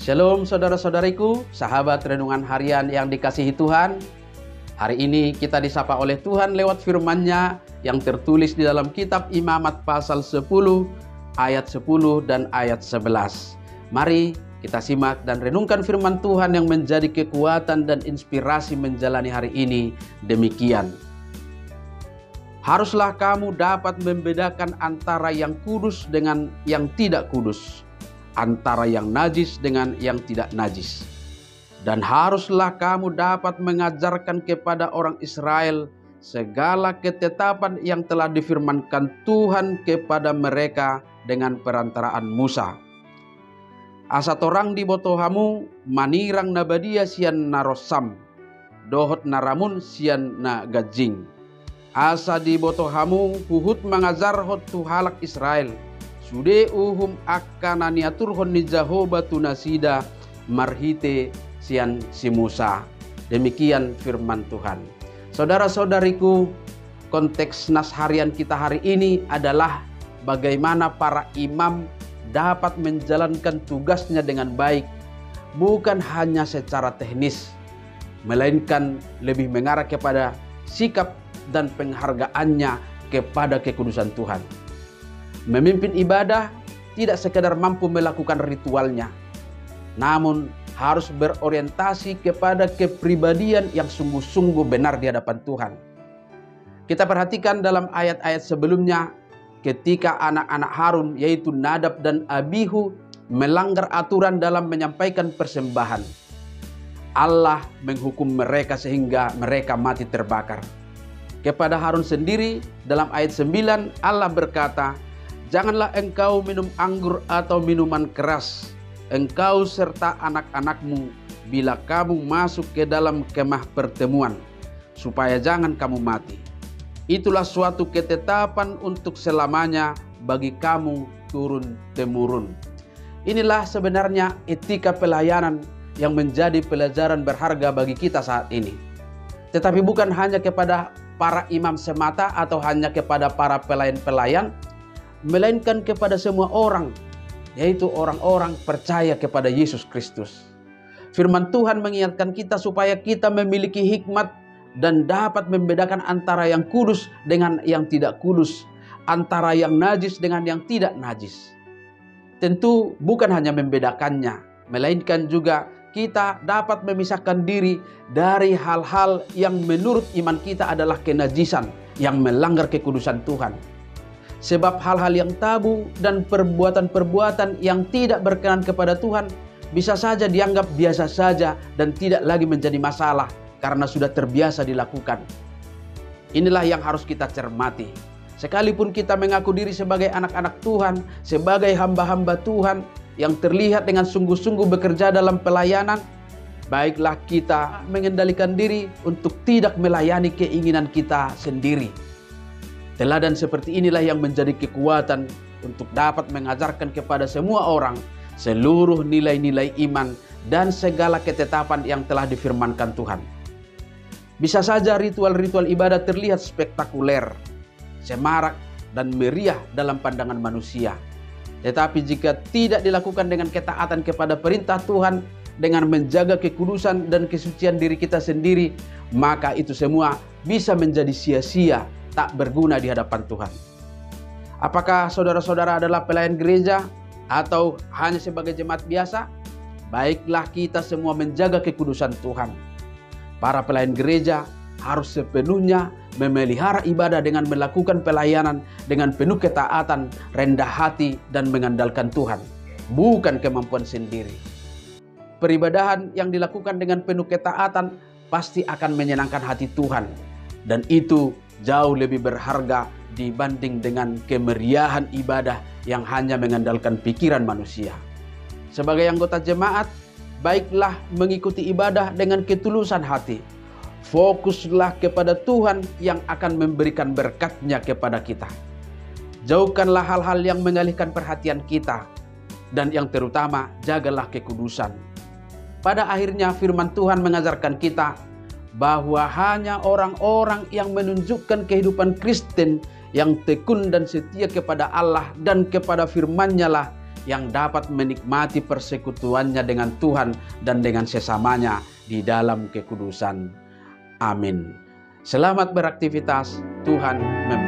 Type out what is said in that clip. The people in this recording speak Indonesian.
Shalom saudara-saudariku, sahabat renungan harian yang dikasihi Tuhan. Hari ini kita disapa oleh Tuhan lewat firman-Nya yang tertulis di dalam kitab Imamat pasal 10, ayat 10 dan ayat 11. Mari kita simak dan renungkan firman Tuhan yang menjadi kekuatan dan inspirasi menjalani hari ini demikian. Haruslah kamu dapat membedakan antara yang kudus dengan yang tidak kudus, antara yang najis dengan yang tidak najis. Dan haruslah kamu dapat mengajarkan kepada orang Israel segala ketetapan yang telah difirmankan Tuhan kepada mereka dengan perantaraan Musa. Asa torang di botohamu manirang nabadia sian narosam, dohot naramun sian na gajing. Asa di botohamu huhut mengajar hot tuhalak Israel, sude uhum akan niaturhon ni Jehovah tunasida marhite sian si Musa. Demikian firman Tuhan. Saudara-saudariku, konteks nas harian kita hari ini adalah bagaimana para imam dapat menjalankan tugasnya dengan baik, bukan hanya secara teknis, melainkan lebih mengarah kepada sikap dan penghargaannya kepada kekudusan Tuhan. Memimpin ibadah tidak sekedar mampu melakukan ritualnya, namun harus berorientasi kepada kepribadian yang sungguh-sungguh benar di hadapan Tuhan. Kita perhatikan dalam ayat-ayat sebelumnya, ketika anak-anak Harun yaitu Nadab dan Abihu melanggar aturan dalam menyampaikan persembahan, Allah menghukum mereka sehingga mereka mati terbakar. Kepada Harun sendiri dalam ayat 9 Allah berkata, "Janganlah engkau minum anggur atau minuman keras, engkau serta anak-anakmu, bila kamu masuk ke dalam kemah pertemuan, supaya jangan kamu mati. Itulah suatu ketetapan untuk selamanya bagi kamu turun-temurun." Inilah sebenarnya etika pelayanan yang menjadi pelajaran berharga bagi kita saat ini. Tetapi bukan hanya kepada para imam semata atau hanya kepada para pelayan-pelayan, melainkan kepada semua orang, yaitu orang-orang percaya kepada Yesus Kristus. Firman Tuhan mengingatkan kita supaya kita memiliki hikmat dan dapat membedakan antara yang kudus dengan yang tidak kudus, antara yang najis dengan yang tidak najis. Tentu bukan hanya membedakannya, melainkan juga kita dapat memisahkan diri dari hal-hal yang menurut iman kita adalah kenajisan yang melanggar kekudusan Tuhan. Sebab hal-hal yang tabu dan perbuatan-perbuatan yang tidak berkenan kepada Tuhan bisa saja dianggap biasa saja dan tidak lagi menjadi masalah karena sudah terbiasa dilakukan. Inilah yang harus kita cermati. Sekalipun kita mengaku diri sebagai anak-anak Tuhan, sebagai hamba-hamba Tuhan yang terlihat dengan sungguh-sungguh bekerja dalam pelayanan, baiklah kita mengendalikan diri untuk tidak melayani keinginan kita sendiri. Teladan seperti inilah yang menjadi kekuatan untuk dapat mengajarkan kepada semua orang seluruh nilai-nilai iman dan segala ketetapan yang telah difirmankan Tuhan. Bisa saja ritual-ritual ibadah terlihat spektakuler, semarak, dan meriah dalam pandangan manusia. Tetapi jika tidak dilakukan dengan ketaatan kepada perintah Tuhan, dengan menjaga kekudusan dan kesucian diri kita sendiri, maka itu semua bisa menjadi sia-sia, tak berguna di hadapan Tuhan. Apakah saudara-saudara adalah pelayan gereja atau hanya sebagai jemaat biasa? Baiklah kita semua menjaga kekudusan Tuhan. Para pelayan gereja harus sepenuhnya memelihara ibadah dengan melakukan pelayanan dengan penuh ketaatan, rendah hati, dan mengandalkan Tuhan, bukan kemampuan sendiri. Peribadahan yang dilakukan dengan penuh ketaatan pasti akan menyenangkan hati Tuhan, dan itu jauh lebih berharga dibanding dengan kemeriahan ibadah yang hanya mengandalkan pikiran manusia. Sebagai anggota jemaat, baiklah mengikuti ibadah dengan ketulusan hati. Fokuslah kepada Tuhan yang akan memberikan berkat-Nya kepada kita. Jauhkanlah hal-hal yang mengalihkan perhatian kita, dan yang terutama jagalah kekudusan. Pada akhirnya firman Tuhan mengajarkan kita bahwa hanya orang-orang yang menunjukkan kehidupan Kristen yang tekun dan setia kepada Allah dan kepada firman-Nya lah yang dapat menikmati persekutuannya dengan Tuhan dan dengan sesamanya di dalam kekudusan. Amin. Selamat beraktivitas, Tuhan memberkati.